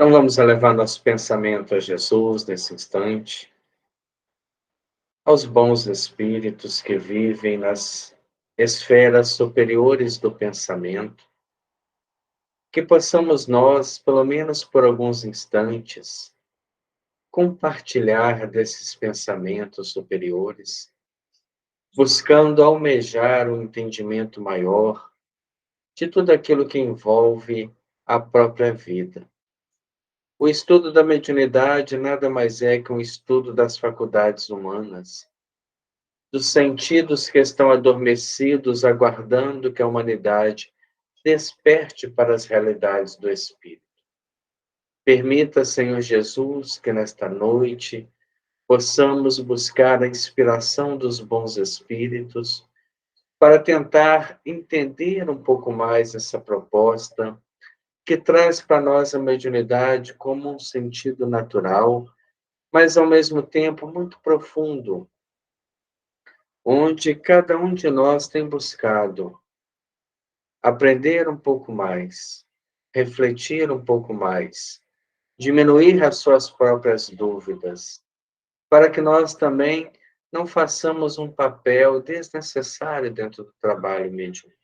Então vamos elevar nosso pensamento a Jesus nesse instante, aos bons espíritos que vivem nas esferas superiores do pensamento, que possamos nós, pelo menos por alguns instantes, compartilhar desses pensamentos superiores, buscando almejar um entendimento maior de tudo aquilo que envolve a própria vida. O estudo da mediunidade nada mais é que um estudo das faculdades humanas, dos sentidos que estão adormecidos, aguardando que a humanidade desperte para as realidades do Espírito. Permita, Senhor Jesus, que nesta noite possamos buscar a inspiração dos bons Espíritos para tentar entender um pouco mais essa proposta que traz para nós a mediunidade como um sentido natural, mas ao mesmo tempo muito profundo, onde cada um de nós tem buscado aprender um pouco mais, refletir um pouco mais, diminuir as suas próprias dúvidas, para que nós também não façamos um papel desnecessário dentro do trabalho mediúnico.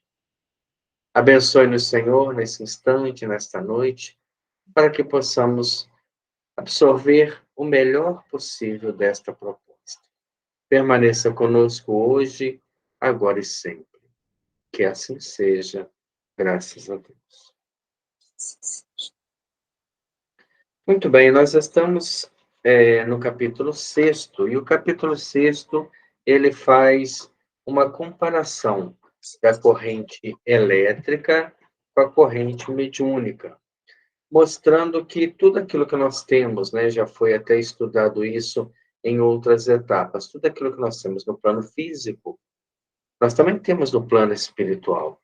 Abençoe-nos, Senhor, nesse instante, nesta noite, para que possamos absorver o melhor possível desta proposta. Permaneça conosco hoje, agora e sempre. Que assim seja, graças a Deus. Muito bem, nós estamos no capítulo 6º, e o capítulo 6º, ele faz uma comparação da corrente elétrica com a corrente mediúnica, mostrando que tudo aquilo que nós temos, né, já foi até estudado isso em outras etapas, tudo aquilo que nós temos no plano físico, nós também temos no plano espiritual.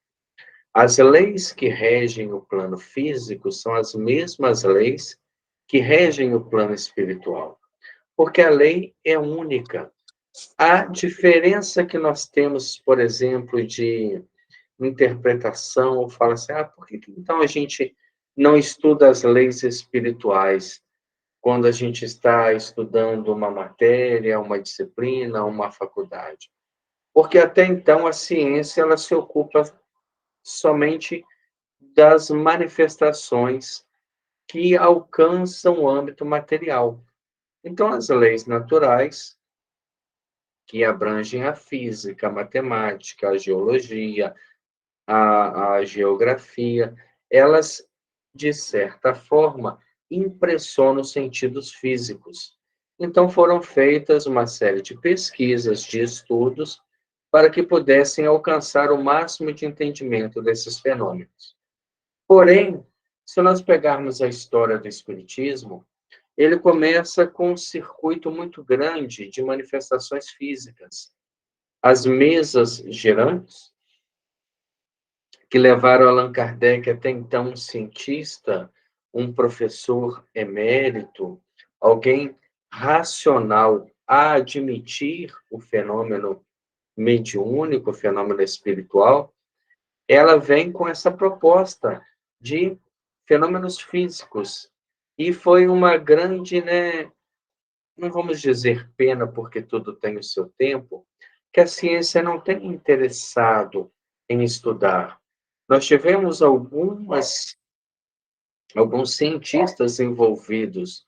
As leis que regem o plano físico são as mesmas leis que regem o plano espiritual, porque a lei é única. A diferença que nós temos, por exemplo, de interpretação, ou fala assim, por que então a gente não estuda as leis espirituais quando a gente está estudando uma matéria, uma disciplina, uma faculdade? Porque até então a ciência ela se ocupa somente das manifestações que alcançam o âmbito material. Então, as leis naturais, que abrangem a física, a matemática, a geologia, a geografia, elas, de certa forma, impressionam os sentidos físicos. Então, foram feitas uma série de pesquisas, de estudos, para que pudessem alcançar o máximo de entendimento desses fenômenos. Porém, se nós pegarmos a história do Espiritismo, ele começa com um circuito muito grande de manifestações físicas. As mesas girantes, que levaram Allan Kardec, até então um cientista, um professor emérito, alguém racional, a admitir o fenômeno mediúnico, o fenômeno espiritual, ela vem com essa proposta de fenômenos físicos. E foi uma grande, né, não vamos dizer pena, porque tudo tem o seu tempo, que a ciência não tem interessado em estudar. Nós tivemos alguns cientistas envolvidos,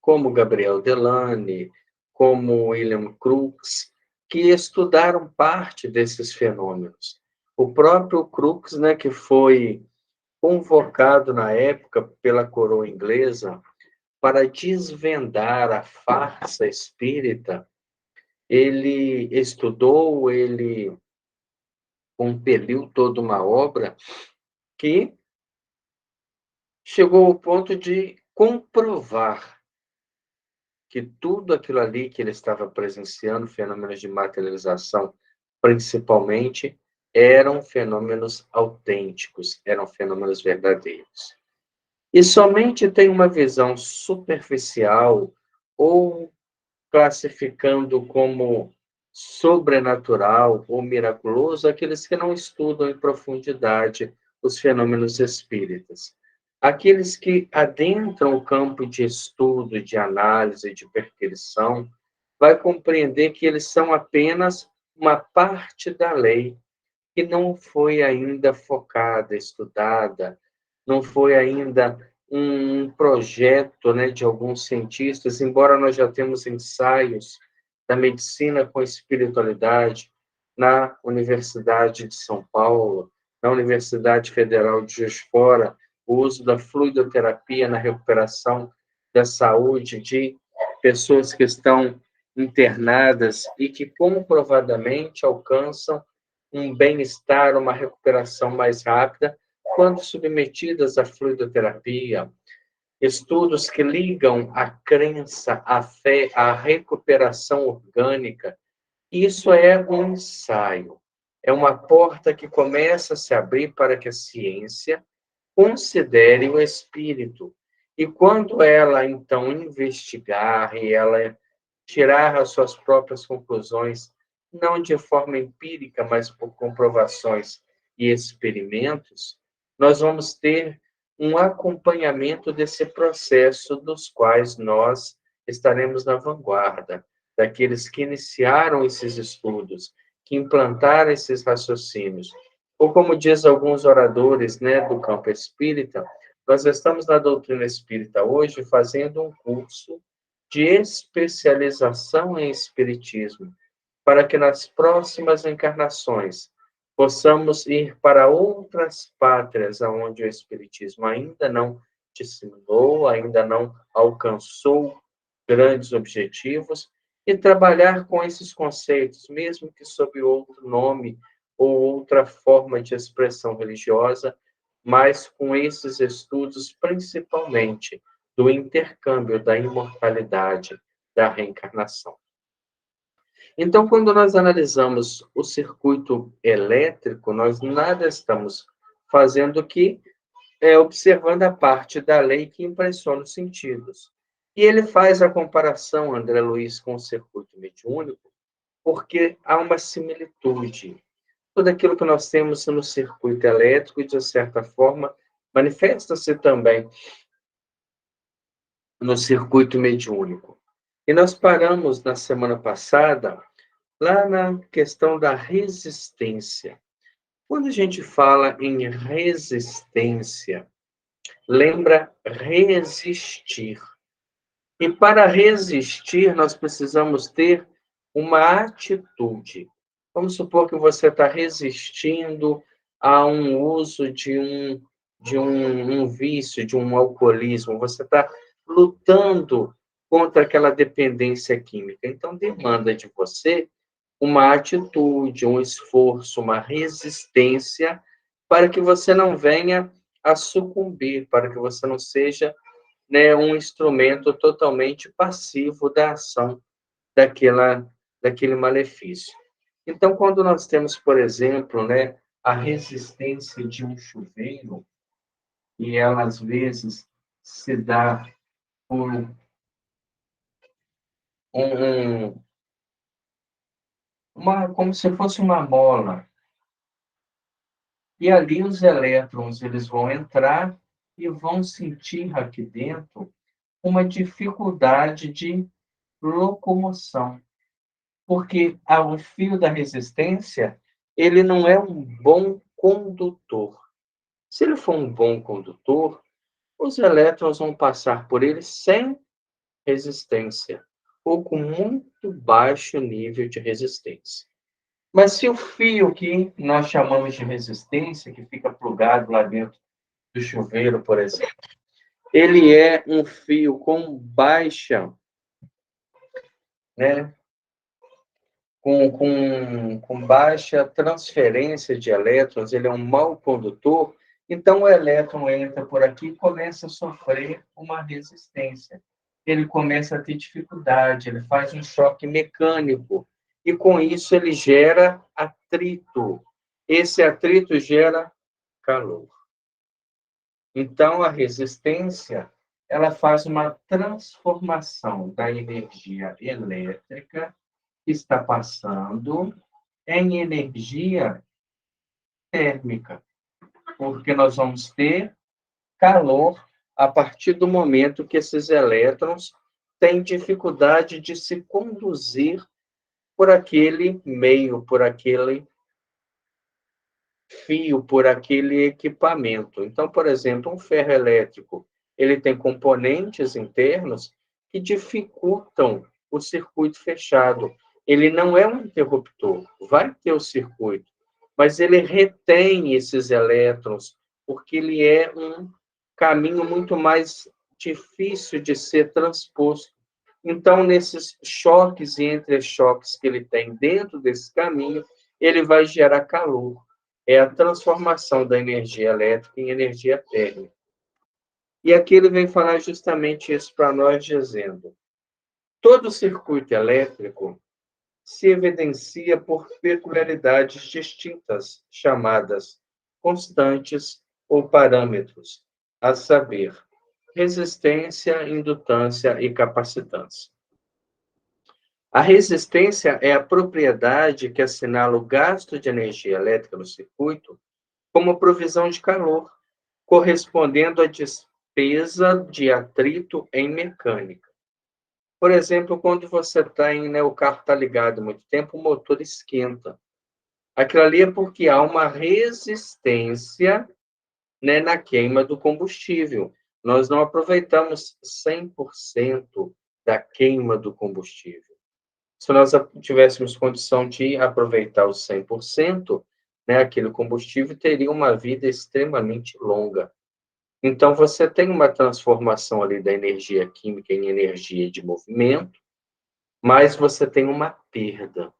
como Gabriel Delany, como William Crookes, que estudaram parte desses fenômenos. O próprio Crookes, né, que foi convocado na época pela coroa inglesa para desvendar a farsa espírita, ele estudou, ele compeliu toda uma obra que chegou ao ponto de comprovar que tudo aquilo ali que ele estava presenciando, fenômenos de materialização, principalmente, eram fenômenos autênticos, eram fenômenos verdadeiros. E somente tem uma visão superficial ou classificando como sobrenatural ou miraculoso aqueles que não estudam em profundidade os fenômenos espíritas. Aqueles que adentram o campo de estudo, de análise, de perquisição, vai compreender que eles são apenas uma parte da lei, que não foi ainda focada, estudada, não foi ainda um projeto, né, de alguns cientistas, embora nós já temos ensaios da medicina com espiritualidade na Universidade de São Paulo, na Universidade Federal de Juiz de Fora, o uso da fluidoterapia na recuperação da saúde de pessoas que estão internadas e que comprovadamente alcançam um bem-estar, uma recuperação mais rápida quando submetidas à fluidoterapia. Estudos que ligam a crença, a fé, à recuperação orgânica. Isso é um ensaio, é uma porta que começa a se abrir para que a ciência considere o espírito. E quando ela, então, investigar e ela tirar as suas próprias conclusões, não de forma empírica, mas por comprovações e experimentos, nós vamos ter um acompanhamento desse processo dos quais nós estaremos na vanguarda, daqueles que iniciaram esses estudos, que implantaram esses raciocínios. Ou como diz alguns oradores, né, do campo espírita, nós estamos na doutrina espírita hoje fazendo um curso de especialização em espiritismo, para que nas próximas encarnações possamos ir para outras pátrias onde o espiritismo ainda não disseminou, ainda não alcançou grandes objetivos e trabalhar com esses conceitos, mesmo que sob outro nome ou outra forma de expressão religiosa, mas com esses estudos principalmente do intercâmbio da imortalidade, da reencarnação. Então, quando nós analisamos o circuito elétrico, nós nada estamos fazendo que observando a parte da lei que impressiona os sentidos. E ele faz a comparação, André Luiz, com o circuito mediúnico, porque há uma similitude. Tudo aquilo que nós temos no circuito elétrico, de certa forma, manifesta-se também no circuito mediúnico. E nós paramos na semana passada lá na questão da resistência. Quando a gente fala em resistência, lembra resistir. E para resistir, nós precisamos ter uma atitude. Vamos supor que você está resistindo a um uso de um vício, de um alcoolismo. Você está lutando contra aquela dependência química. Então, demanda de você uma atitude, um esforço, uma resistência para que você não venha a sucumbir, para que você não seja, né, um instrumento totalmente passivo da ação daquele malefício. Então, quando nós temos, por exemplo, né, a resistência de um chuveiro, e ela às vezes se dá por um, como se fosse uma mola. E ali os elétrons eles vão entrar e vão sentir aqui dentro uma dificuldade de locomoção, porque o fio da resistência ele não é um bom condutor. Se ele for um bom condutor, os elétrons vão passar por ele sem resistência ou com muito baixo nível de resistência. Mas se o fio que nós chamamos de resistência, que fica plugado lá dentro do chuveiro, por exemplo, ele é um fio com baixa, né, com baixa transferência de elétrons, ele é um mau condutor, então o elétron entra por aqui e começa a sofrer uma resistência. Ele começa a ter dificuldade, ele faz um choque mecânico, e com isso ele gera atrito. Esse atrito gera calor. Então, a resistência, ela faz uma transformação da energia elétrica que está passando em energia térmica, porque nós vamos ter calor a partir do momento que esses elétrons têm dificuldade de se conduzir por aquele meio, por aquele fio, por aquele equipamento. Então, por exemplo, um ferro elétrico, ele tem componentes internos que dificultam o circuito fechado. Ele não é um interruptor, vai ter o circuito, mas ele retém esses elétrons, porque ele é um caminho muito mais difícil de ser transposto. Então, nesses choques e entre-choques que ele tem dentro desse caminho, ele vai gerar calor. É a transformação da energia elétrica em energia térmica. E aqui ele vem falar justamente isso para nós, dizendo: todo circuito elétrico se evidencia por peculiaridades distintas, chamadas constantes ou parâmetros, a saber, resistência, indutância e capacitância. A resistência é a propriedade que assinala o gasto de energia elétrica no circuito como provisão de calor, correspondendo à despesa de atrito em mecânica. Por exemplo, quando você tem, né, o carro está ligado há muito tempo, o motor esquenta. Aquilo ali é porque há uma resistência, né, na queima do combustível. Nós não aproveitamos 100% da queima do combustível. Se nós tivéssemos condição de aproveitar os 100%, né, aquele combustível teria uma vida extremamente longa. Então, você tem uma transformação ali da energia química em energia de movimento, mas você tem uma perda,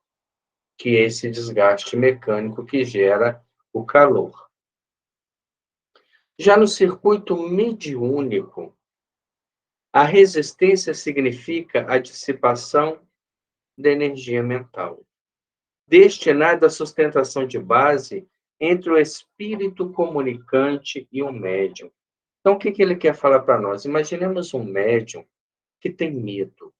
que é esse desgaste mecânico que gera o calor. Já no circuito mediúnico, a resistência significa a dissipação da energia mental, destinada à sustentação de base entre o espírito comunicante e o médium. Então, o que ele quer falar para nós? Imaginemos um médium que tem medo.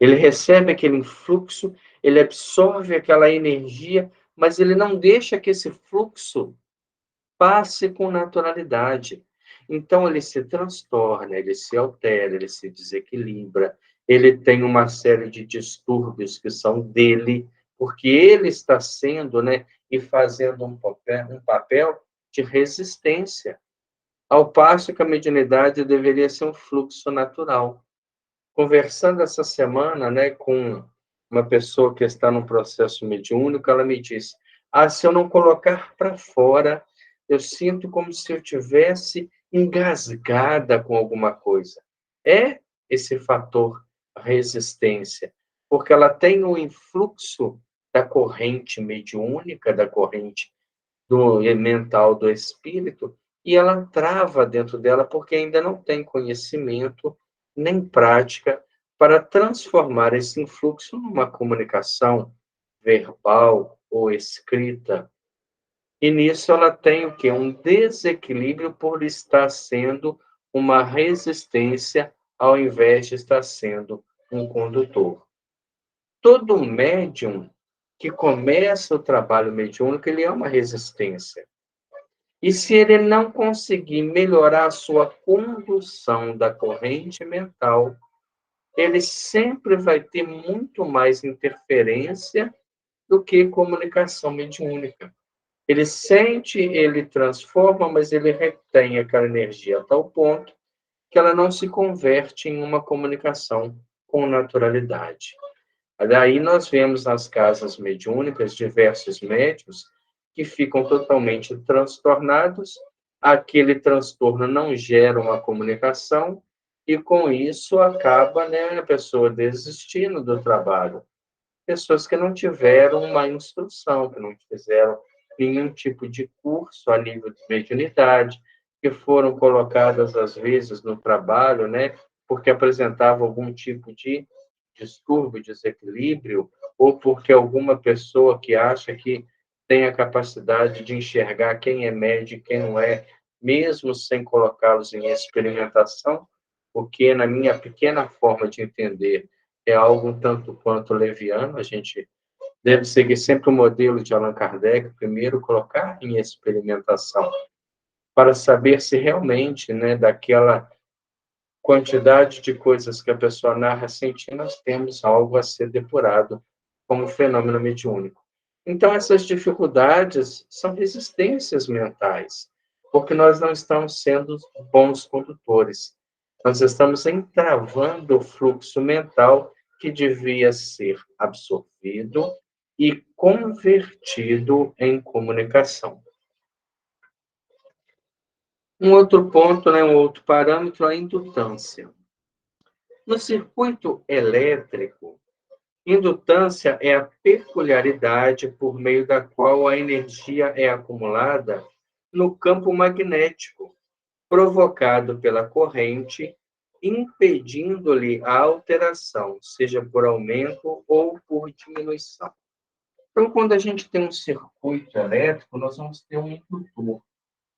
Ele recebe aquele influxo, ele absorve aquela energia, mas ele não deixa que esse fluxo passe com naturalidade. Então, ele se transtorna, ele se altera, ele se desequilibra, ele tem uma série de distúrbios que são dele, porque ele está sendo, né, e fazendo um papel de resistência, ao passo que a mediunidade deveria ser um fluxo natural. Conversando essa semana, né, com uma pessoa que está num processo mediúnico, ela me disse: se eu não colocar para fora, eu sinto como se eu tivesse engasgada com alguma coisa. É esse fator resistência, porque ela tem o influxo da corrente mediúnica, da corrente do mental do espírito, e ela trava dentro dela porque ainda não tem conhecimento nem prática para transformar esse influxo numa comunicação verbal ou escrita. E nisso ela tem o quê? Um desequilíbrio por estar sendo uma resistência ao invés de estar sendo um condutor. Todo médium que começa o trabalho mediúnico, ele é uma resistência. E se ele não conseguir melhorar a sua condução da corrente mental, ele sempre vai ter muito mais interferência do que comunicação mediúnica. Ele sente, ele transforma, mas ele retém aquela energia a tal ponto que ela não se converte em uma comunicação com naturalidade. Daí nós vemos nas casas mediúnicas diversos médiuns que ficam totalmente transtornados, aquele transtorno não gera uma comunicação, e com isso acaba, né, a pessoa desistindo do trabalho. Pessoas que não tiveram uma instrução, que não fizeram nenhum tipo de curso a nível de mediunidade, que foram colocadas, às vezes, no trabalho, né, porque apresentavam algum tipo de distúrbio, desequilíbrio, ou porque alguma pessoa que acha que tem a capacidade de enxergar quem é médio e quem não é, mesmo sem colocá-los em experimentação, porque, na minha pequena forma de entender, é algo um tanto quanto leviano. A gente deve seguir sempre o modelo de Allan Kardec, primeiro colocar em experimentação. para saber se realmente, né, daquela quantidade de coisas que a pessoa narra sentir, nós temos algo a ser depurado como fenômeno mediúnico. Então, essas dificuldades são resistências mentais, porque nós não estamos sendo bons condutores. Nós estamos entravando o fluxo mental que devia ser absorvido e convertido em comunicação. Um outro ponto, né, um outro parâmetro, é a indutância. No circuito elétrico, indutância é a peculiaridade por meio da qual a energia é acumulada no campo magnético, provocado pela corrente, impedindo-lhe a alteração, seja por aumento ou por diminuição. Então, quando a gente tem um circuito elétrico, nós vamos ter um indutor.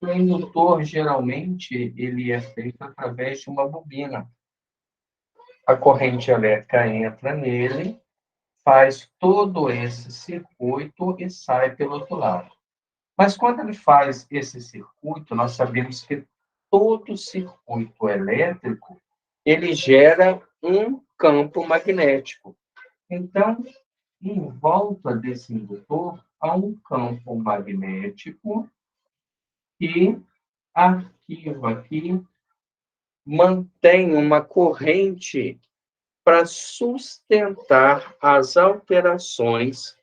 O indutor, geralmente, ele é feito através de uma bobina. A corrente elétrica entra nele, faz todo esse circuito e sai pelo outro lado. Mas quando ele faz esse circuito, nós sabemos que todo circuito elétrico, ele gera um campo magnético. Então, em volta desse indutor, há um campo magnético que arquiva aqui, mantém uma corrente para sustentar as alterações,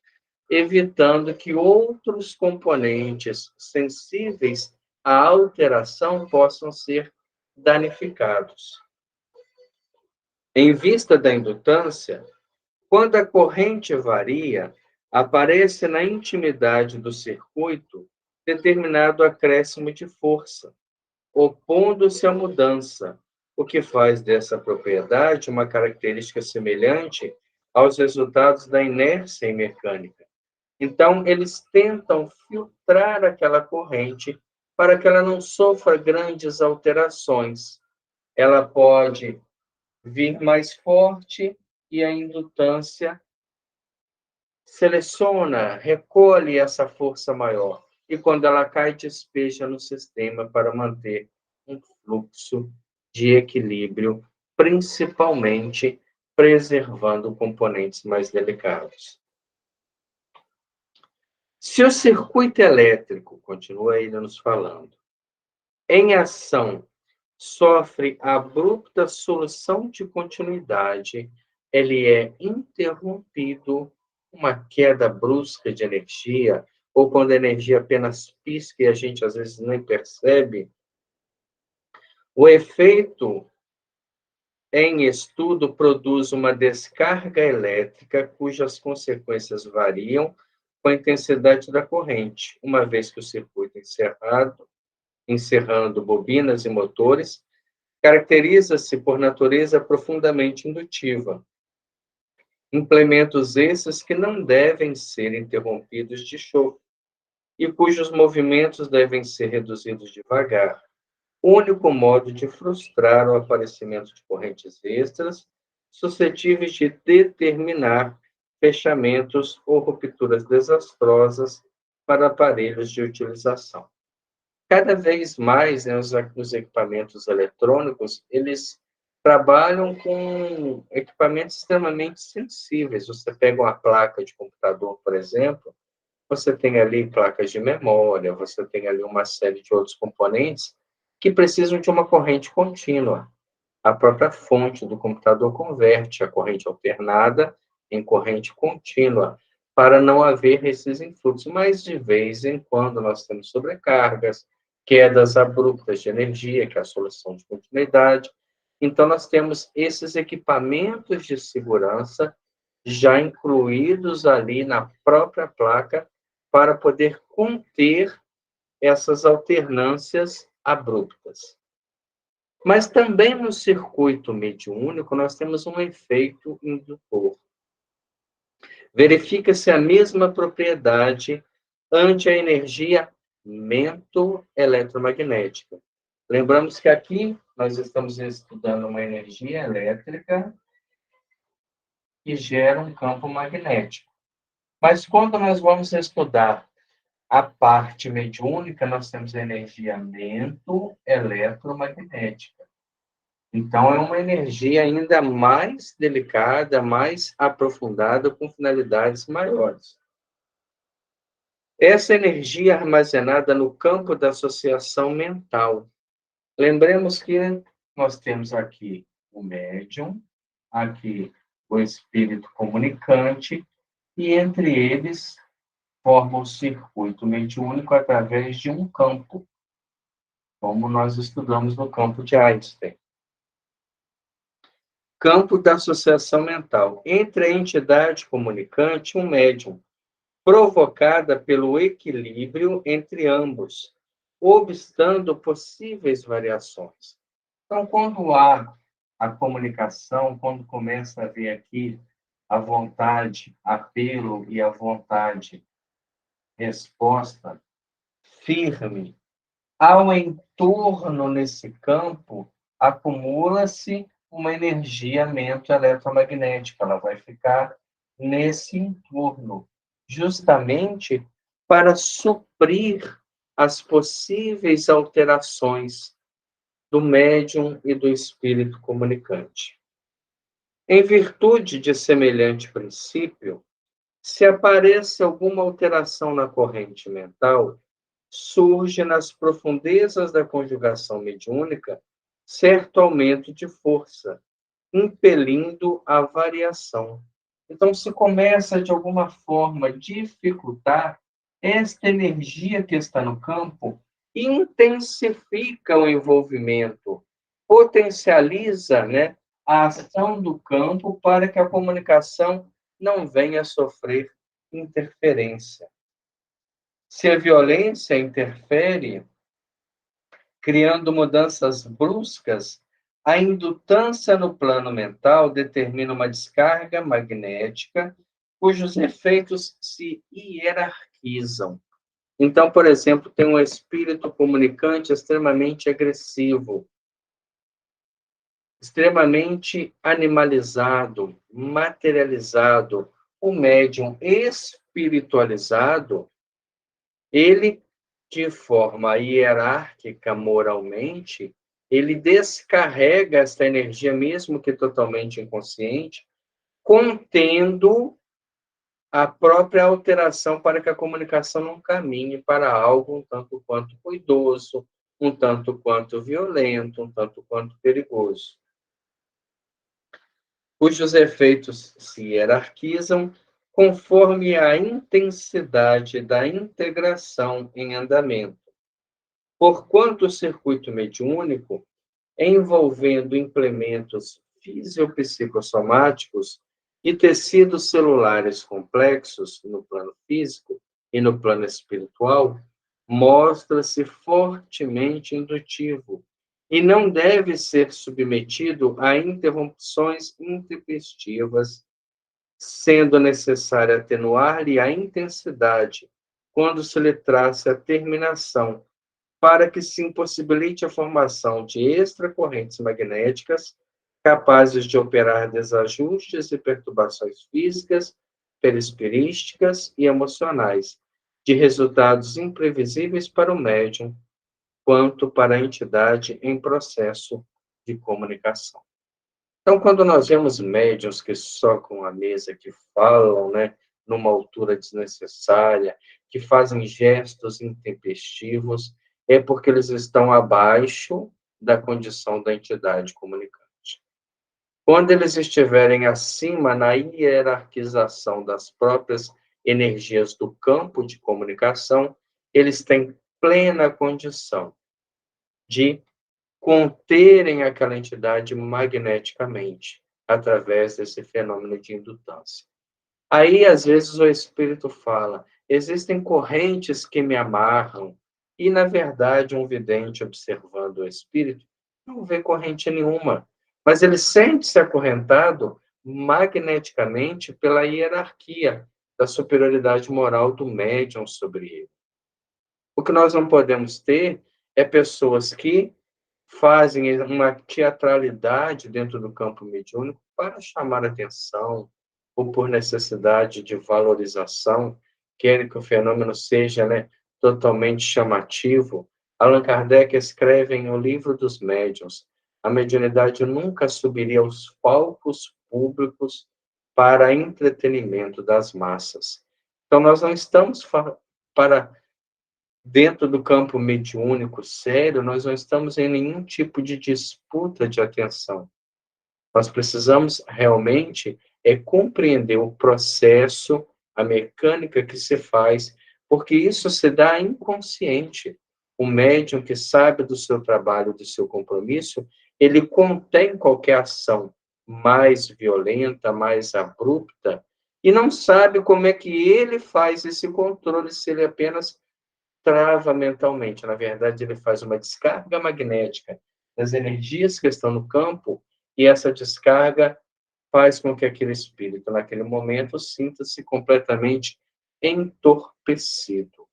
evitando que outros componentes sensíveis à alteração possam ser danificados. Em vista da indutância, quando a corrente varia, aparece na intimidade do circuito determinado acréscimo de força, opondo-se à mudança, o que faz dessa propriedade uma característica semelhante aos resultados da inércia em mecânica. Então, eles tentam filtrar aquela corrente para que ela não sofra grandes alterações. Ela pode vir mais forte e a indutância seleciona, recolhe essa força maior. E quando ela cai, despeja no sistema para manter um fluxo de equilíbrio, principalmente preservando componentes mais delicados. Se o circuito elétrico, continua ele nos falando, em ação, sofre abrupta solução de continuidade, ele é interrompido, uma queda brusca de energia, ou quando a energia apenas pisca e a gente às vezes nem percebe, o efeito em estudo produz uma descarga elétrica cujas consequências variam com a intensidade da corrente, uma vez que o circuito encerrando bobinas e motores, caracteriza-se por natureza profundamente indutiva. Implementos esses que não devem ser interrompidos de choque e cujos movimentos devem ser reduzidos devagar, único modo de frustrar o aparecimento de correntes extras suscetíveis de determinar fechamentos ou rupturas desastrosas para aparelhos de utilização. Cada vez mais, né, os equipamentos eletrônicos, eles trabalham com equipamentos extremamente sensíveis. Você pega uma placa de computador, por exemplo, você tem ali placas de memória, você tem ali uma série de outros componentes que precisam de uma corrente contínua. A própria fonte do computador converte a corrente alternada em corrente contínua, para não haver esses influxos. Mas, de vez em quando, nós temos sobrecargas, quedas abruptas de energia, que é a solução de continuidade. Então, nós temos esses equipamentos de segurança já incluídos ali na própria placa para poder conter essas alternâncias abruptas. Mas também no circuito mediúnico nós temos um efeito indutor. Verifica-se a mesma propriedade ante a energia mento-eletromagnética. Lembramos que aqui nós estamos estudando uma energia elétrica que gera um campo magnético. Mas quando nós vamos estudar a parte mediúnica, nós temos a energia mento-eletromagnética. Então, é uma energia ainda mais delicada, mais aprofundada, com finalidades maiores. Essa energia armazenada no campo da associação mental. Lembremos que nós temos aqui o médium, aqui o espírito comunicante, e entre eles forma o circuito mediúnico através de um campo, como nós estudamos no campo de Einstein. Campo da associação mental entre a entidade comunicante e o médium, provocada pelo equilíbrio entre ambos, obstando possíveis variações. Então, quando há a comunicação, quando começa a haver aqui a vontade, apelo e a vontade, resposta firme, ao entorno nesse campo, acumula-se uma energia eletromagnética, ela vai ficar nesse entorno, justamente para suprir as possíveis alterações do médium e do espírito comunicante. Em virtude de semelhante princípio, se aparece alguma alteração na corrente mental, surge nas profundezas da conjugação mediúnica certo aumento de força, impelindo a variação. Então, se começa, de alguma forma, a dificultar, esta energia que está no campo intensifica o envolvimento, potencializa, né, a ação do campo para que a comunicação não venha a sofrer interferência. Se a violência interfere, criando mudanças bruscas, a indutância no plano mental determina uma descarga magnética cujos efeitos se hierarquizam. Então, por exemplo, tem um espírito comunicante extremamente agressivo, extremamente animalizado, materializado. O médium espiritualizado, ele, de forma hierárquica, moralmente, ele descarrega essa energia, mesmo que totalmente inconsciente, contendo a própria alteração para que a comunicação não caminhe para algo um tanto quanto ruidoso, um tanto quanto violento, um tanto quanto perigoso, cujos efeitos se hierarquizam conforme a intensidade da integração em andamento. Porquanto o circuito mediúnico, envolvendo implementos fisiopsicossomáticos e tecidos celulares complexos no plano físico e no plano espiritual, mostra-se fortemente indutivo e não deve ser submetido a interrupções intempestivas, sendo necessário atenuar-lhe a intensidade quando se lhe traça a terminação, para que se impossibilite a formação de extracorrentes magnéticas capazes de operar desajustes e perturbações físicas, perispirísticas e emocionais, de resultados imprevisíveis para o médium, quanto para a entidade em processo de comunicação. Então, quando nós vemos médiuns que socam a mesa, que falam, né, numa altura desnecessária, que fazem gestos intempestivos, é porque eles estão abaixo da condição da entidade comunicante. Quando eles estiverem acima na hierarquização das próprias energias do campo de comunicação, eles têm plena condição de conterem aquela entidade magneticamente, através desse fenômeno de indutância. Aí, às vezes, o espírito fala: existem correntes que me amarram, e, na verdade, um vidente observando o espírito não vê corrente nenhuma, mas ele sente-se acorrentado magneticamente pela hierarquia da superioridade moral do médium sobre ele. O que nós não podemos ter é pessoas que fazem uma teatralidade dentro do campo mediúnico para chamar atenção ou por necessidade de valorização, querem que o fenômeno seja, né, totalmente chamativo, Allan Kardec escreve em O Livro dos Médiuns: a mediunidade nunca subiria aos palcos públicos para entretenimento das massas. Então, nós não estamos para dentro do campo mediúnico sério, nós não estamos em nenhum tipo de disputa de atenção. Nós precisamos realmente compreender o processo, a mecânica que se faz, porque isso se dá inconsciente. O médium que sabe do seu trabalho, do seu compromisso, ele contém qualquer ação mais violenta, mais abrupta, e não sabe como é que ele faz esse controle, se ele apenas trava mentalmente. Na verdade, ele faz uma descarga magnética das energias que estão no campo, e essa descarga faz com que aquele espírito, naquele momento, sinta-se completamente entorpecido,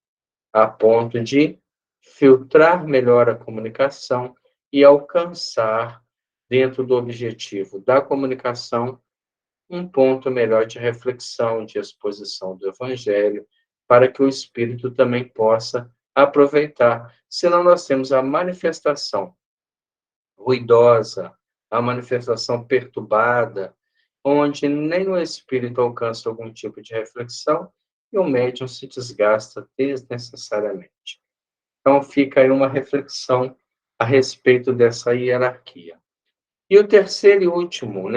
a ponto de filtrar melhor a comunicação e alcançar, dentro do objetivo da comunicação, um ponto melhor de reflexão, de exposição do Evangelho, para que o espírito também possa aproveitar. Senão, nós temos a manifestação ruidosa, a manifestação perturbada, onde nem o espírito alcança algum tipo de reflexão e o médium se desgasta desnecessariamente. Então, fica aí uma reflexão a respeito dessa hierarquia. E o terceiro e último,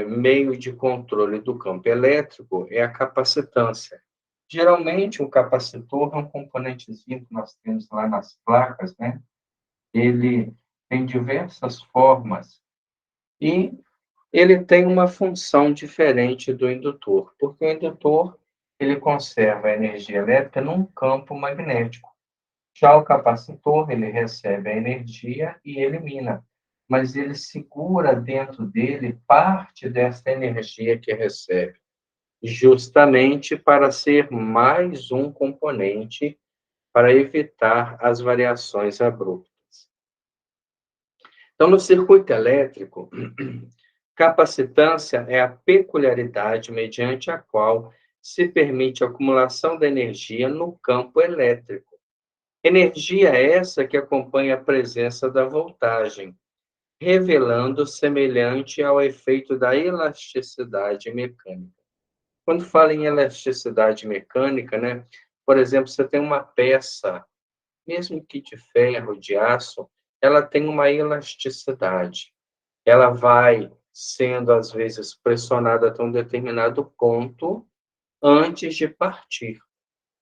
meio de controle do campo elétrico é a capacitância. Geralmente, o capacitor é um componentezinho que nós temos lá nas placas, né? Ele tem diversas formas e ele tem uma função diferente do indutor, porque o indutor ele conserva a energia elétrica num campo magnético. Já o capacitor, ele recebe a energia e elimina, mas ele segura dentro dele parte dessa energia que recebe, justamente para ser mais um componente para evitar as variações abruptas. Então, no circuito elétrico, capacitância é a peculiaridade mediante a qual se permite a acumulação da energia no campo elétrico. Energia essa que acompanha a presença da voltagem, revelando semelhante ao efeito da elasticidade mecânica. Quando fala em elasticidade mecânica, por exemplo, você tem uma peça, mesmo que de ferro, de aço, ela tem uma elasticidade. Ela vai sendo, às vezes, pressionada até um determinado ponto antes de partir.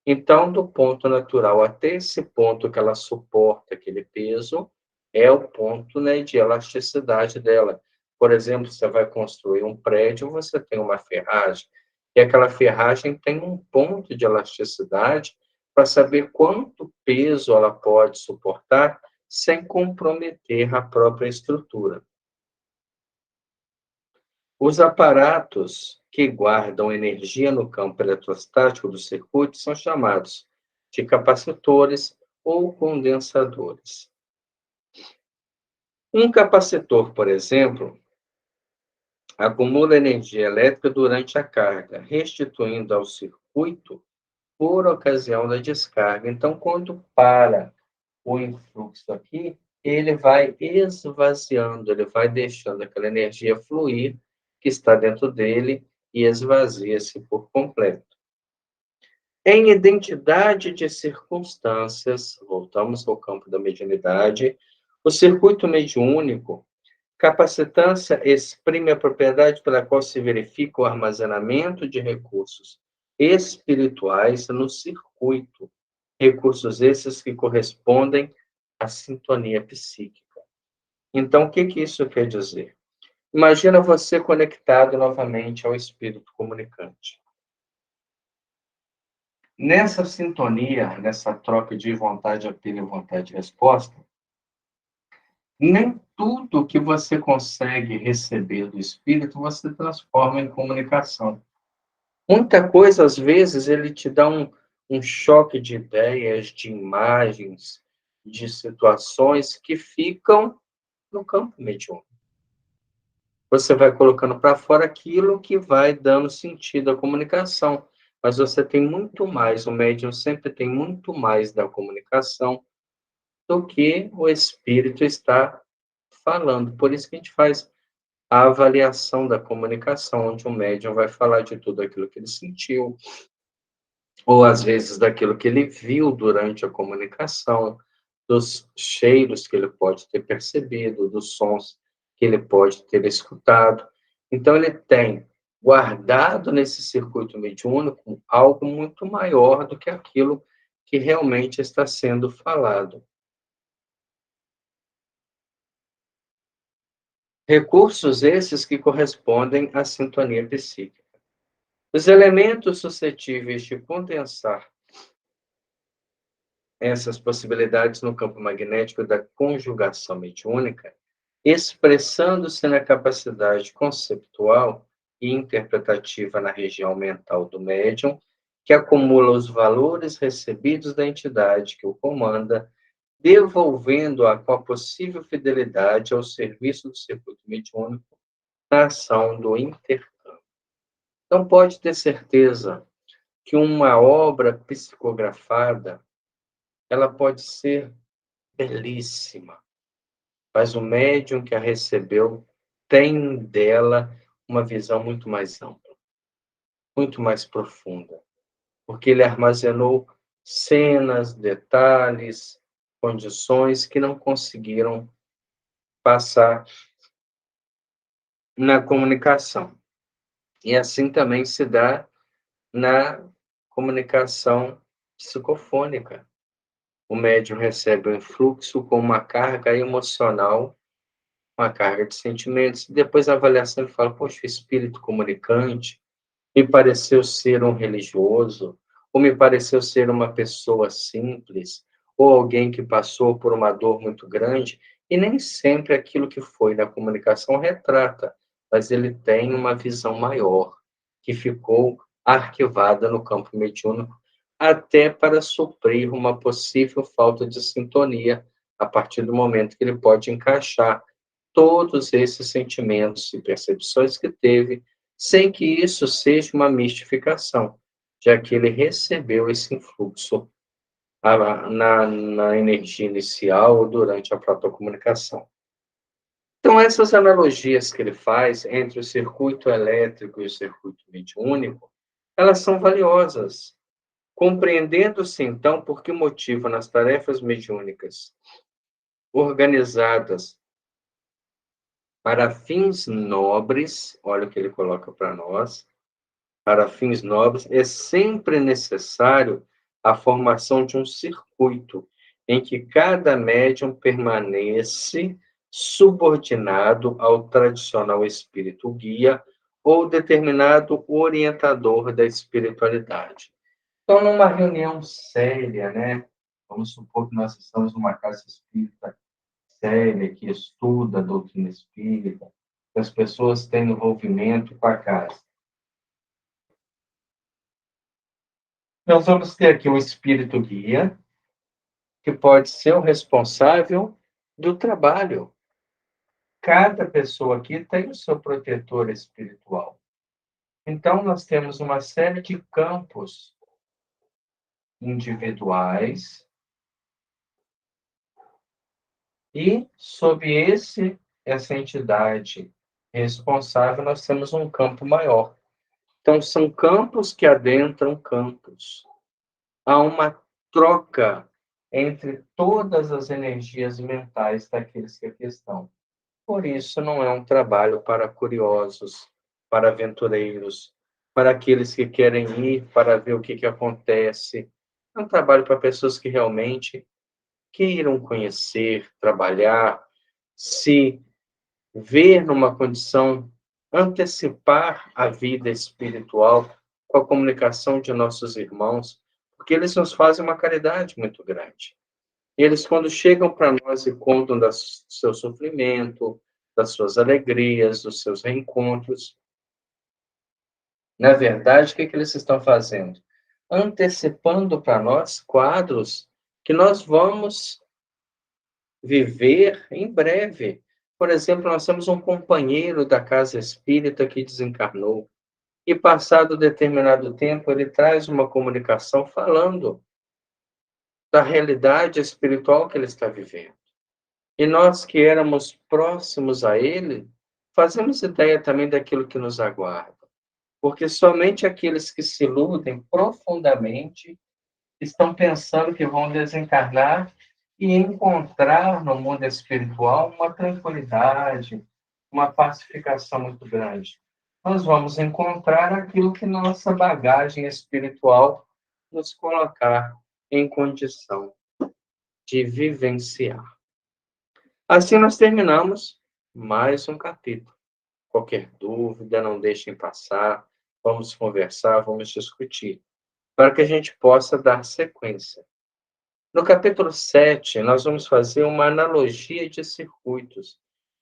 Então, do ponto natural até esse ponto que ela suporta aquele peso, é o ponto, de elasticidade dela. Por exemplo, você vai construir um prédio, você tem uma ferragem, e aquela ferragem tem um ponto de elasticidade para saber quanto peso ela pode suportar sem comprometer a própria estrutura. Os aparatos que guardam energia no campo eletrostático do circuito são chamados de capacitores ou condensadores. Um capacitor, por exemplo, acumula energia elétrica durante a carga, restituindo ao circuito por ocasião da descarga. Então, quando para o influxo aqui, ele vai esvaziando, ele vai deixando aquela energia fluir que está dentro dele e esvazia-se por completo. Em identidade de circunstâncias, voltamos ao campo da mediunidade, o circuito mediúnico, capacitância exprime a propriedade pela qual se verifica o armazenamento de recursos espirituais no circuito, recursos esses que correspondem à sintonia psíquica. Então, o que isso quer dizer? Imagina você conectado novamente ao espírito comunicante. Nessa sintonia, nessa troca de vontade apelo e vontade de resposta, nem tudo que você consegue receber do espírito você transforma em comunicação. Muita coisa, às vezes, ele te dá um choque de ideias, de imagens, de situações que ficam no campo mediúnico. Você vai colocando para fora aquilo que vai dando sentido à comunicação. mas você tem muito mais, o médium sempre tem muito mais da comunicação do que o espírito está falando. Por isso que a gente faz a avaliação da comunicação, onde o médium vai falar de tudo aquilo que ele sentiu, ou às vezes daquilo que ele viu durante a comunicação, dos cheiros que ele pode ter percebido, dos sons que ele pode ter escutado. Então, ele tem guardado nesse circuito mediúnico algo muito maior do que aquilo que realmente está sendo falado. Recursos esses que correspondem à sintonia psíquica. Os elementos suscetíveis de condensar essas possibilidades no campo magnético da conjugação mediúnica, expressando-se na capacidade conceptual e interpretativa na região mental do médium, que acumula os valores recebidos da entidade que o comanda, devolvendo-a com a possível fidelidade ao serviço do circuito mediúnico na ação do intercâmbio. Então, pode ter certeza que uma obra psicografada, ela pode ser belíssima, mas o médium que a recebeu tem dela uma visão muito mais ampla, muito mais profunda, porque ele armazenou cenas, detalhes, condições que não conseguiram passar na comunicação. E assim também se dá na comunicação psicofônica. O médium recebe um influxo com uma carga emocional, uma carga de sentimentos, e depois a avaliação ele fala, poxa, o espírito comunicante me pareceu ser um religioso, ou me pareceu ser uma pessoa simples, ou alguém que passou por uma dor muito grande, e nem sempre aquilo que foi na comunicação retrata, mas ele tem uma visão maior, que ficou arquivada no campo mediúnico, até para suprir uma possível falta de sintonia, a partir do momento que ele pode encaixar todos esses sentimentos e percepções que teve, sem que isso seja uma mistificação, já que ele recebeu esse influxo na energia inicial ou durante a própria comunicação. Então, essas analogias que ele faz entre o circuito elétrico e o circuito mediúnico, elas são valiosas, compreendendo-se, então, por que motivo nas tarefas mediúnicas organizadas para fins nobres, olha o que ele coloca para nós, para fins nobres, é sempre necessário a formação de um circuito em que cada médium permanece subordinado ao tradicional espírito guia ou determinado orientador da espiritualidade. Então, numa reunião séria, né? Vamos supor que nós estamos numa casa espírita séria, que estuda a doutrina espírita, que as pessoas têm envolvimento com a casa. Nós vamos ter aqui um espírito guia, que pode ser o responsável do trabalho. Cada pessoa aqui tem o seu protetor espiritual. Então, nós temos uma série de campos individuais e, sob essa entidade responsável, nós temos um campo maior. Então, são campos que adentram campos. Há uma troca entre todas as energias mentais daqueles que aqui estão. Por isso, não é um trabalho para curiosos, para aventureiros, para aqueles que querem ir para ver o que acontece. É um trabalho para pessoas que realmente queiram conhecer, trabalhar, se ver numa condição, antecipar a vida espiritual com a comunicação de nossos irmãos, porque eles nos fazem uma caridade muito grande. Eles, quando chegam para nós e contam do seu sofrimento, das suas alegrias, dos seus reencontros, na verdade, o que eles estão fazendo? Antecipando para nós quadros que nós vamos viver em breve. Por exemplo, nós temos um companheiro da casa espírita que desencarnou. e passado determinado tempo, ele traz uma comunicação falando da realidade espiritual que ele está vivendo. E nós que éramos próximos a ele, fazemos ideia também daquilo que nos aguarda, porque somente aqueles que se iludem profundamente estão pensando que vão desencarnar e encontrar no mundo espiritual uma tranquilidade, uma pacificação muito grande. Nós vamos encontrar aquilo que nossa bagagem espiritual nos colocar em condição de vivenciar. Assim nós terminamos mais um capítulo. Qualquer dúvida, não deixem passar. Vamos conversar, vamos discutir, para que a gente possa dar sequência. No capítulo 7, nós vamos fazer uma analogia de circuitos.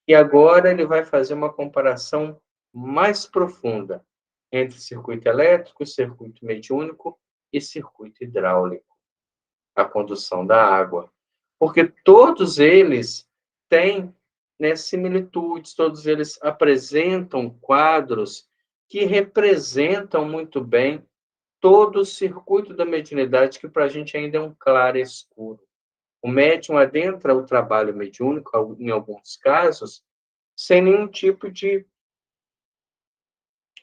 E agora ele vai fazer uma comparação mais profunda entre circuito elétrico, circuito mediúnico e circuito hidráulico, a condução da água. Porque todos eles têm, né, similitudes, todos eles apresentam quadros que representam muito bem todo o circuito da mediunidade, que para a gente ainda é um claro escuro. O médium adentra o trabalho mediúnico, em alguns casos, sem nenhum tipo de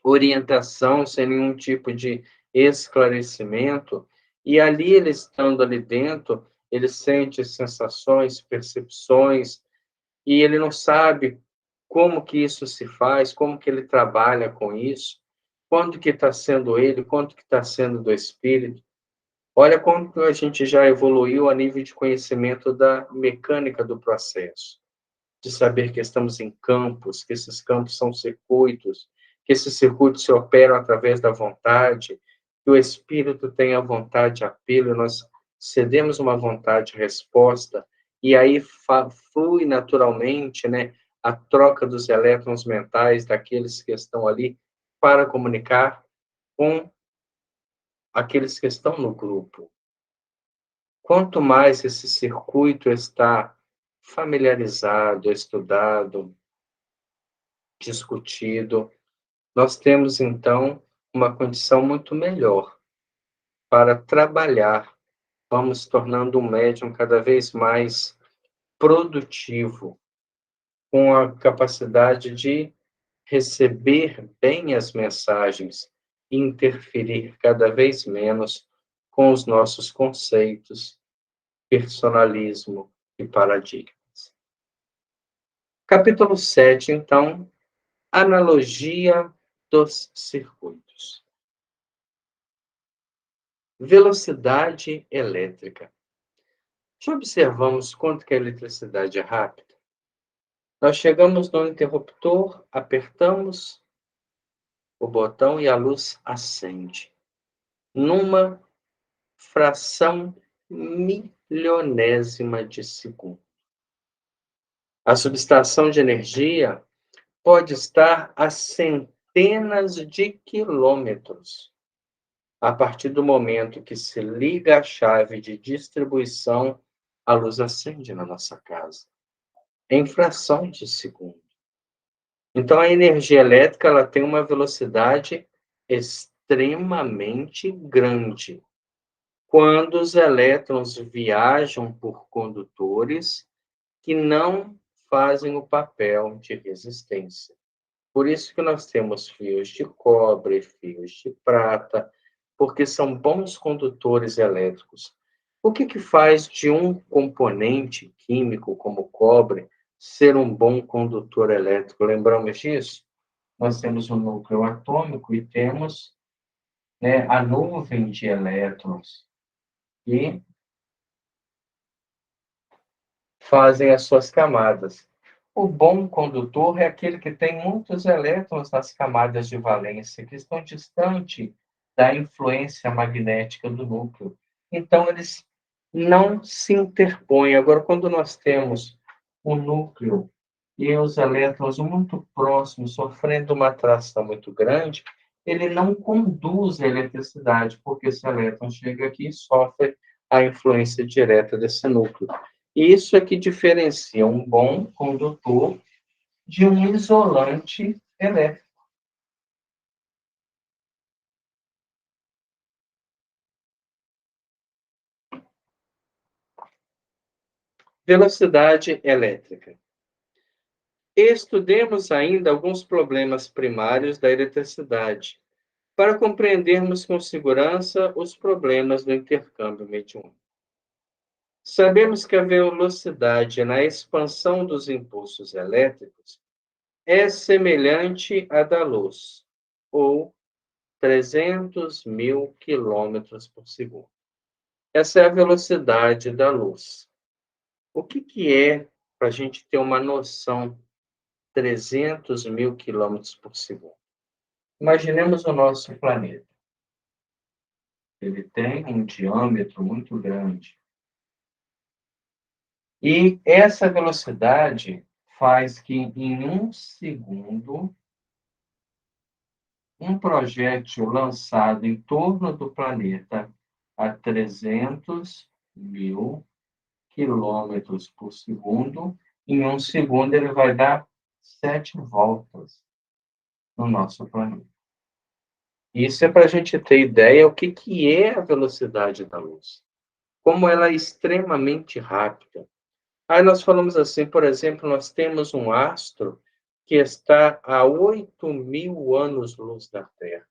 orientação, sem nenhum tipo de esclarecimento, e ali ele estando ali dentro, ele sente sensações, percepções, e ele não sabe como que isso se faz, como que ele trabalha com isso, quanto que está sendo ele, quanto que está sendo do espírito. Olha como a gente já evoluiu a nível de conhecimento da mecânica do processo, de saber que estamos em campos, que esses campos são circuitos, que esses circuitos se operam através da vontade, que o espírito tem a vontade apelo, nós cedemos uma vontade resposta, e aí flui naturalmente, né, a troca dos elétrons mentais daqueles que estão ali para comunicar com aqueles que estão no grupo. Quanto mais esse circuito está familiarizado, estudado, discutido, nós temos então uma condição muito melhor para trabalhar. Vamos tornando um médium cada vez mais produtivo, com a capacidade de receber bem as mensagens e interferir cada vez menos com os nossos conceitos, personalismo e paradigmas. Capítulo 7, então, analogia dos circuitos. Velocidade elétrica. Já observamos quanto que a eletricidade é rápida? Nós chegamos no interruptor, apertamos o botão e a luz acende. Numa fração milionésima de segundo. A subestação de energia pode estar a centenas de quilômetros. A partir do momento que se liga a chave de distribuição, a luz acende na nossa casa, em fração de segundo. Então, a energia elétrica ela tem uma velocidade extremamente grande. Quando os elétrons viajam por condutores que não fazem o papel de resistência. Por isso que nós temos fios de cobre, fios de prata, porque são bons condutores elétricos. O que que faz de um componente químico como o cobre ser um bom condutor elétrico? Lembramos disso? Nós temos o núcleo atômico e temos, né, a nuvem de elétrons que fazem as suas camadas. O bom condutor é aquele que tem muitos elétrons nas camadas de valência, que estão distante da influência magnética do núcleo. Então, eles não se interpõem. Agora, quando nós temos o núcleo e os elétrons muito próximos, sofrendo uma atração muito grande, ele não conduz a eletricidade, porque esse elétron chega aqui e sofre a influência direta desse núcleo. Isso é que diferencia um bom condutor de um isolante elétrico. Velocidade elétrica. Estudemos ainda alguns problemas primários da eletricidade, para compreendermos com segurança os problemas do intercâmbio mediúnico. Sabemos que a velocidade na expansão dos impulsos elétricos é semelhante à da luz, ou 300.000 quilômetros por segundo. Essa é a velocidade da luz. O que é, para a gente ter uma noção, 300.000 quilômetros por segundo? Imaginemos o nosso planeta. Ele tem um diâmetro muito grande. E essa velocidade faz que, em um segundo, um projétil lançado em torno do planeta a 300.000 quilômetros por segundo, em um segundo ele vai dar 7 voltas no nosso planeta. Isso é para a gente ter ideia o que é a velocidade da luz. Como ela é extremamente rápida. Aí nós falamos assim, por exemplo, nós temos um astro que está a 8.000 anos-luz da Terra.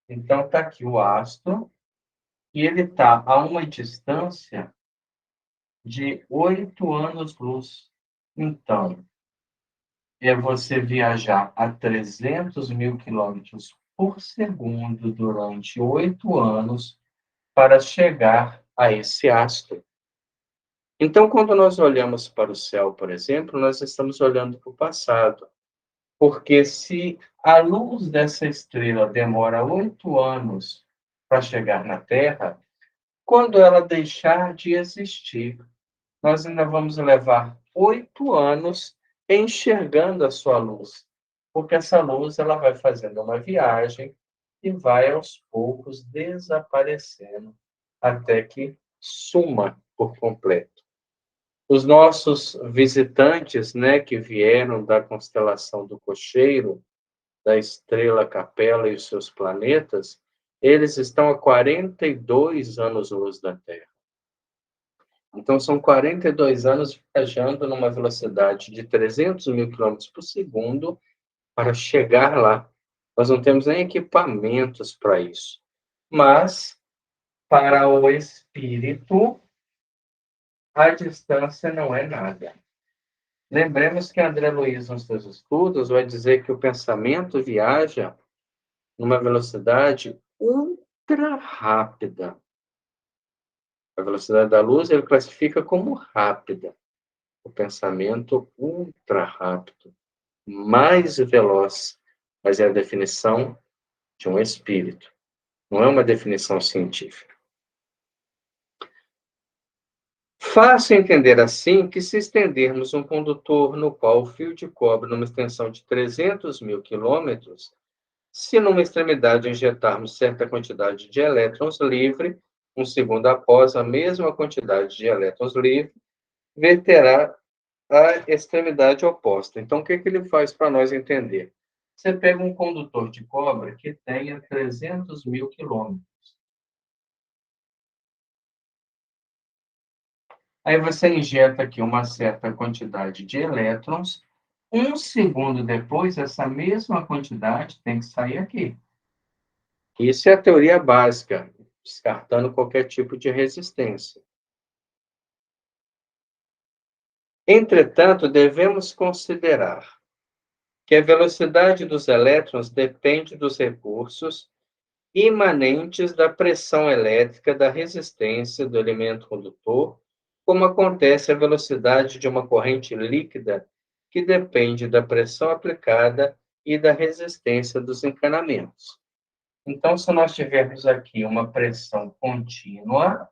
Então, está aqui o astro, e ele está a uma distância de 8 anos-luz. Então, é você viajar a 300.000 quilômetros por segundo durante 8 anos para chegar a esse astro. Então, quando nós olhamos para o céu, por exemplo, nós estamos olhando para o passado. Porque se a luz dessa estrela demora 8 anos para chegar na Terra, quando ela deixar de existir, nós ainda vamos levar 8 anos enxergando a sua luz. Porque essa luz ela vai fazendo uma viagem e vai aos poucos desaparecendo até que suma por completo. Os nossos visitantes, né, que vieram da constelação do Cocheiro, da estrela Capela e os seus planetas, eles estão a 42 anos-luz da Terra. Então, são 42 anos viajando numa velocidade de 300.000 quilômetros por segundo para chegar lá. Nós não temos nem equipamentos para isso. Mas, para o espírito, a distância não é nada. Lembremos que André Luiz, nos seus estudos, vai dizer que o pensamento viaja numa velocidade ultra rápida. A velocidade da luz ele classifica como rápida. O pensamento ultra rápido, mais veloz, mas é a definição de um espírito. Não é uma definição científica. Fácil entender assim que se estendermos um condutor no qual o fio de cobre numa extensão de 300.000 quilômetros, se numa extremidade injetarmos certa quantidade de elétrons livre, um segundo após a mesma quantidade de elétrons livre, verterá a extremidade oposta. Então, o que ele faz para nós entender? Você pega um condutor de cobre que tenha 300.000 quilômetros. Aí você injeta aqui uma certa quantidade de elétrons. Um segundo depois, essa mesma quantidade tem que sair aqui. Isso é a teoria básica, descartando qualquer tipo de resistência. Entretanto, devemos considerar que a velocidade dos elétrons depende dos recursos imanentes da pressão elétrica, da resistência do elemento condutor, como acontece a velocidade de uma corrente líquida, que depende da pressão aplicada e da resistência dos encanamentos. Então, se nós tivermos aqui uma pressão contínua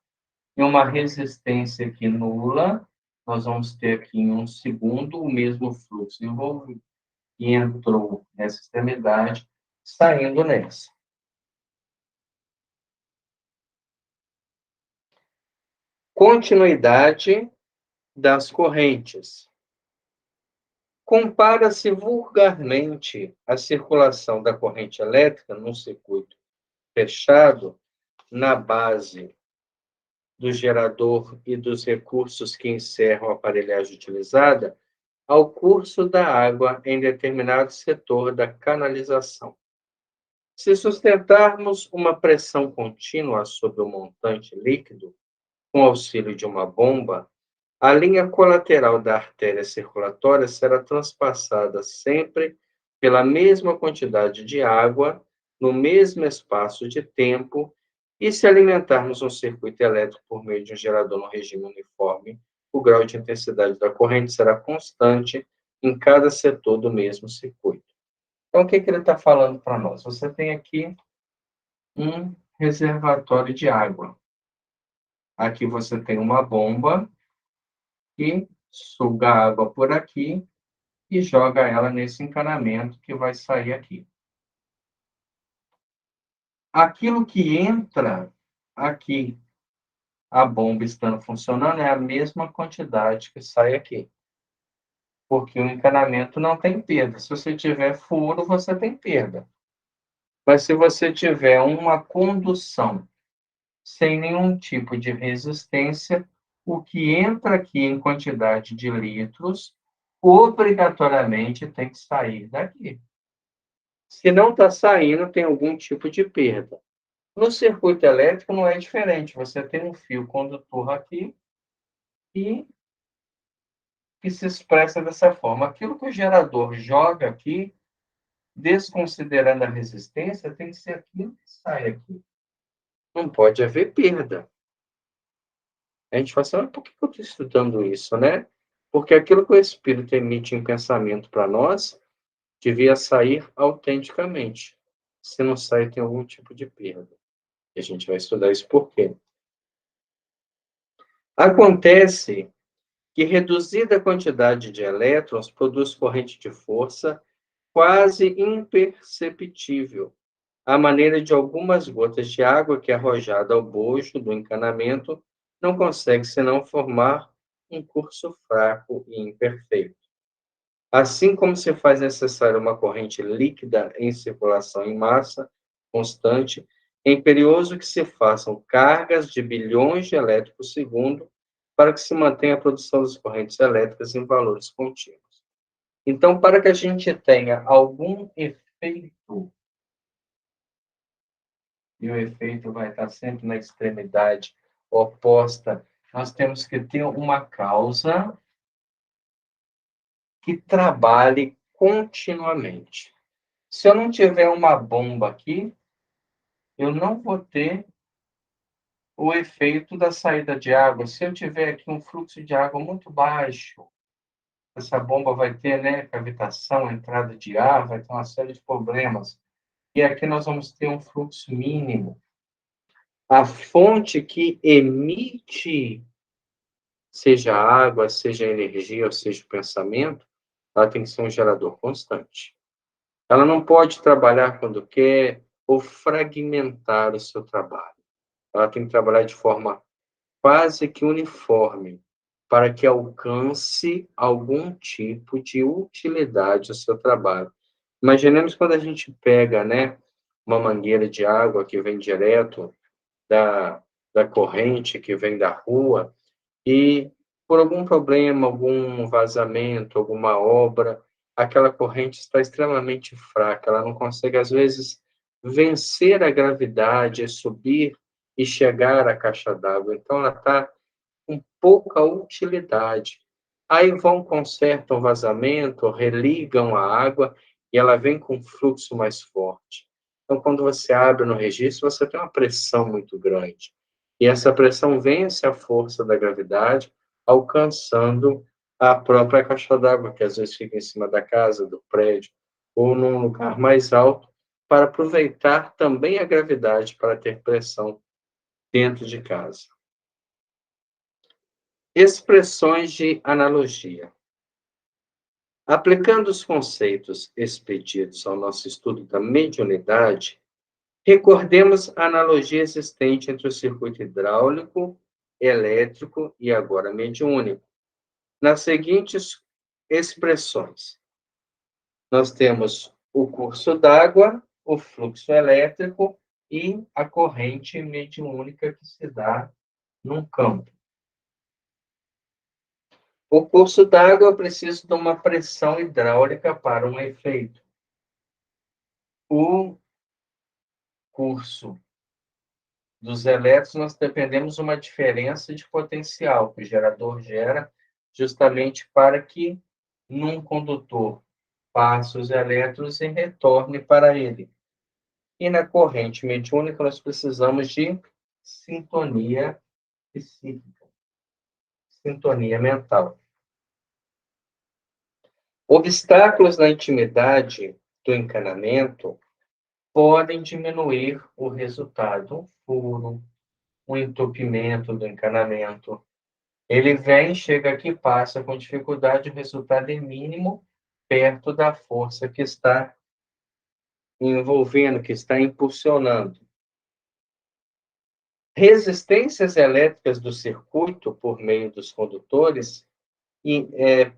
e uma resistência aqui nula, nós vamos ter aqui em um segundo o mesmo fluxo envolvido que entrou nessa extremidade, saindo nessa. Continuidade das correntes. Compara-se vulgarmente a circulação da corrente elétrica num circuito fechado na base do gerador e dos recursos que encerram a aparelhagem utilizada ao curso da água em determinado setor da canalização. Se sustentarmos uma pressão contínua sobre o montante líquido, com auxílio de uma bomba, a linha colateral da artéria circulatória será transpassada sempre pela mesma quantidade de água, no mesmo espaço de tempo, e se alimentarmos um circuito elétrico por meio de um gerador no regime uniforme, o grau de intensidade da corrente será constante em cada setor do mesmo circuito. Então, o que ele está falando para nós? Você tem aqui um reservatório de água. Aqui você tem uma bomba que suga a água por aqui e joga ela nesse encanamento que vai sair aqui. Aquilo que entra aqui, a bomba estando funcionando, é a mesma quantidade que sai aqui. Porque o encanamento não tem perda. Se você tiver furo, você tem perda. Mas se você tiver uma condução sem nenhum tipo de resistência, o que entra aqui em quantidade de litros, obrigatoriamente tem que sair daqui. Se não está saindo, tem algum tipo de perda. No circuito elétrico não é diferente. Você tem um fio condutor aqui e que se expressa dessa forma. Aquilo que o gerador joga aqui, desconsiderando a resistência, tem que ser aquilo que sai aqui. Não pode haver perda. A gente fala assim, mas por que eu estou estudando isso, né? Porque aquilo que o Espírito emite em pensamento para nós devia sair autenticamente. Se não sai, tem algum tipo de perda. E a gente vai estudar isso por quê. Acontece que reduzida quantidade de elétrons produz corrente de força quase imperceptível, à maneira de algumas gotas de água que, arrojada ao bojo do encanamento, não consegue senão formar um curso fraco e imperfeito. Assim como se faz necessária uma corrente líquida em circulação em massa constante, é imperioso que se façam cargas de bilhões de elétrons por segundo para que se mantenha a produção das correntes elétricas em valores contínuos. Então, para que a gente tenha algum efeito, e o efeito vai estar sempre na extremidade oposta, nós temos que ter uma causa que trabalhe continuamente. Se eu não tiver uma bomba aqui, eu não vou ter o efeito da saída de água. Se eu tiver aqui um fluxo de água muito baixo, essa bomba vai ter, né, cavitação, entrada de ar, vai ter uma série de problemas. E aqui nós vamos ter um fluxo mínimo. A fonte que emite, seja água, seja energia, ou seja o pensamento, ela tem que ser um gerador constante. Ela não pode trabalhar quando quer ou fragmentar o seu trabalho. Ela tem que trabalhar de forma quase que uniforme para que alcance algum tipo de utilidade ao seu trabalho. Imaginemos quando a gente pega, né, uma mangueira de água que vem direto da corrente, que vem da rua, e por algum problema, algum vazamento, alguma obra, aquela corrente está extremamente fraca, ela não consegue, às vezes, vencer a gravidade, subir e chegar à caixa d'água. Então, ela está com pouca utilidade. Aí vão, consertam o vazamento, religam a água e ela vem com um fluxo mais forte. Então, quando você abre no registro, você tem uma pressão muito grande. E essa pressão vence a força da gravidade, alcançando a própria caixa d'água, que às vezes fica em cima da casa, do prédio, ou num lugar mais alto, para aproveitar também a gravidade para ter pressão dentro de casa. Expressões de analogia. Aplicando os conceitos expedidos ao nosso estudo da mediunidade, recordemos a analogia existente entre o circuito hidráulico, elétrico e agora mediúnico. Nas seguintes expressões, nós temos o curso d'água, o fluxo elétrico e a corrente mediúnica que se dá num campo. O curso d'água precisa de uma pressão hidráulica para um efeito. O curso dos elétrons, nós dependemos de uma diferença de potencial que o gerador gera justamente para que num condutor passe os elétrons e retorne para ele. E na corrente mediúnica nós precisamos de sintonia psíquica, sintonia mental. Obstáculos na intimidade do encanamento podem diminuir o resultado, um furo, um entupimento do encanamento. Ele vem, chega aqui, passa com dificuldade, o resultado é mínimo perto da força que está envolvendo, que está impulsionando. Resistências elétricas do circuito por meio dos condutores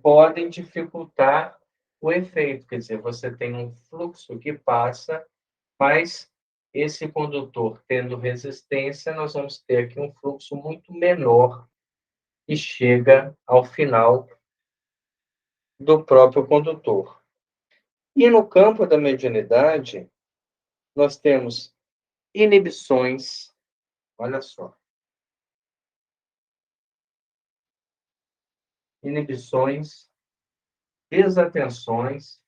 podem dificultar o efeito, quer dizer, você tem um fluxo que passa, mas esse condutor tendo resistência, nós vamos ter aqui um fluxo muito menor e chega ao final do próprio condutor. E no campo da mediunidade, nós temos inibições, olha só, inibições, desatenções,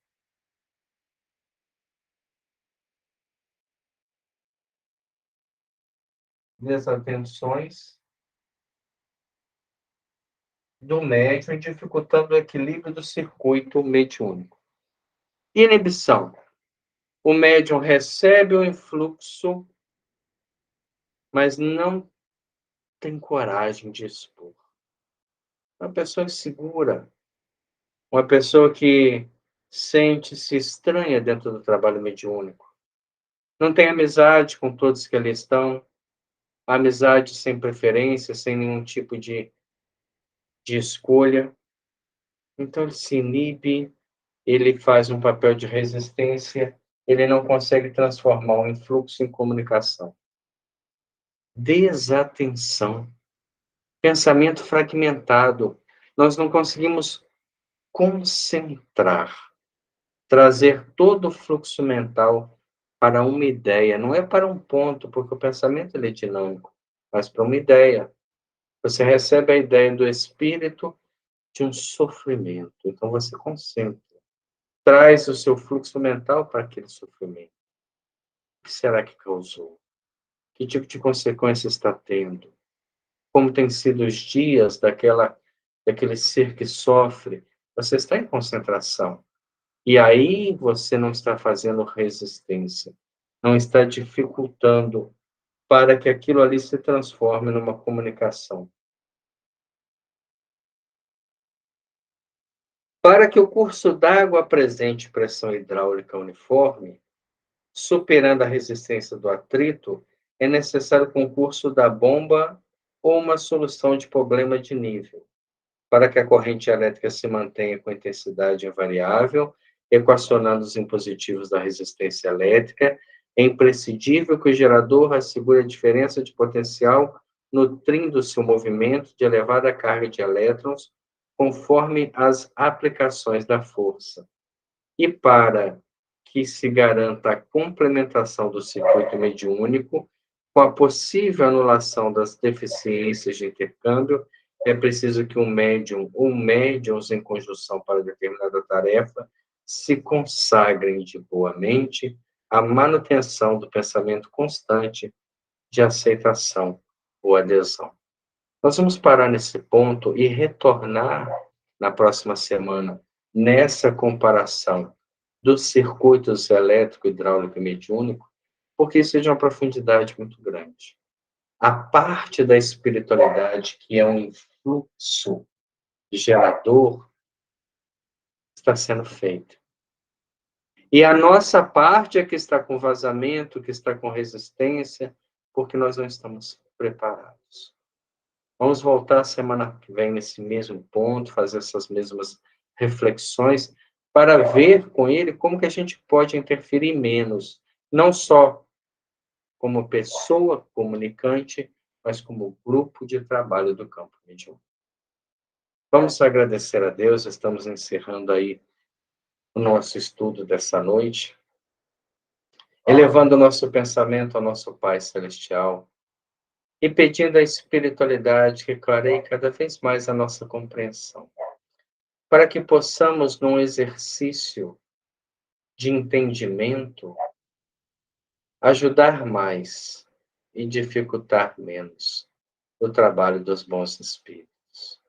do médium, dificultando o equilíbrio do circuito mediúnico. Inibição. O médium recebe o influxo, mas não tem coragem de expor. Uma pessoa insegura, uma pessoa que sente-se estranha dentro do trabalho mediúnico. Não tem amizade com todos que ali estão, amizade sem preferência, sem nenhum tipo de escolha. Então ele se inibe, ele faz um papel de resistência, ele não consegue transformar o influxo em comunicação. Desatenção, pensamento fragmentado. Nós não conseguimos concentrar, trazer todo o fluxo mental para uma ideia, não é para um ponto, porque o pensamento ele é dinâmico, mas para uma ideia. Você recebe a ideia do espírito de um sofrimento, então você concentra, traz o seu fluxo mental para aquele sofrimento. O que será que causou? Que tipo de consequência está tendo? Como têm sido os dias daquele ser que sofre? Você está em concentração. E aí você não está fazendo resistência, não está dificultando para que aquilo ali se transforme numa comunicação. Para que o curso d'água apresente pressão hidráulica uniforme, superando a resistência do atrito, é necessário o concurso da bomba ou uma solução de problema de nível. Para que a corrente elétrica se mantenha com intensidade invariável, equacionando os impositivos da resistência elétrica, é imprescindível que o gerador assegure a diferença de potencial, nutrindo-se o movimento de elevada carga de elétrons, conforme as aplicações da força. E para que se garanta a complementação do circuito mediúnico, com a possível anulação das deficiências de intercâmbio, é preciso que um médium ou médiums em conjunção para determinada tarefa se consagrem de boa mente à manutenção do pensamento constante de aceitação ou adesão. Nós vamos parar nesse ponto e retornar na próxima semana nessa comparação dos circuitos elétrico, hidráulico e mediúnico, porque isso é de uma profundidade muito grande. A parte da espiritualidade, que é um influxo gerador, está sendo feita. E a nossa parte é que está com vazamento, que está com resistência, porque nós não estamos preparados. Vamos voltar semana que vem nesse mesmo ponto, fazer essas mesmas reflexões, para ver com ele como que a gente pode interferir menos, não só como pessoa comunicante, mas como grupo de trabalho do campo mediúnico. Vamos agradecer a Deus, estamos encerrando aí o nosso estudo dessa noite, elevando o nosso pensamento ao nosso Pai Celestial e pedindo à espiritualidade que clareie cada vez mais a nossa compreensão, para que possamos, num exercício de entendimento, ajudar mais e dificultar menos o trabalho dos bons espíritos.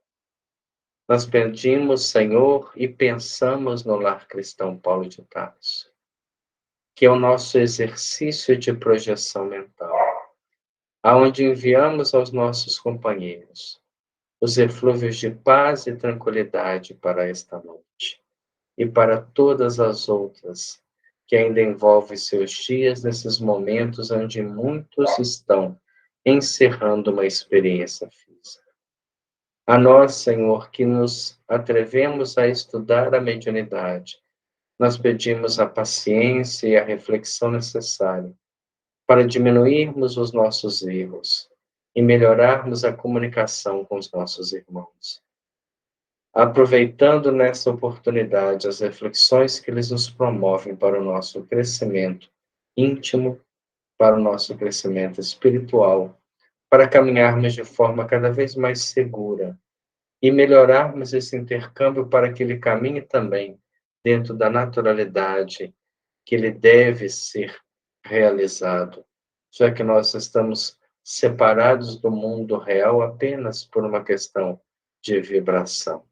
Nós pedimos, Senhor, e pensamos no Lar Cristão Paulo de Tarso, que é o nosso exercício de projeção mental, aonde enviamos aos nossos companheiros os eflúvios de paz e tranquilidade para esta noite e para todas as outras que ainda envolvem seus dias nesses momentos onde muitos estão encerrando uma experiência física. A nós, Senhor, que nos atrevemos a estudar a mediunidade, nós pedimos a paciência e a reflexão necessária para diminuirmos os nossos erros e melhorarmos a comunicação com os nossos irmãos. Aproveitando nessa oportunidade as reflexões que eles nos promovem para o nosso crescimento íntimo, para o nosso crescimento espiritual, para caminharmos de forma cada vez mais segura e melhorarmos esse intercâmbio para que ele caminhe também dentro da naturalidade que ele deve ser realizado, já que nós estamos separados do mundo real apenas por uma questão de vibração.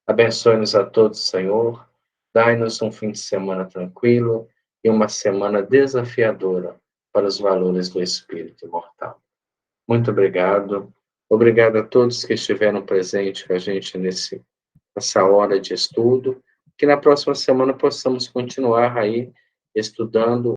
Abençoe-nos a todos, Senhor. Dai-nos um fim de semana tranquilo e uma semana desafiadora para os valores do Espírito imortal. Muito obrigado. Obrigado a todos que estiveram presentes com a gente nessa hora de estudo. Que na próxima semana possamos continuar aí estudando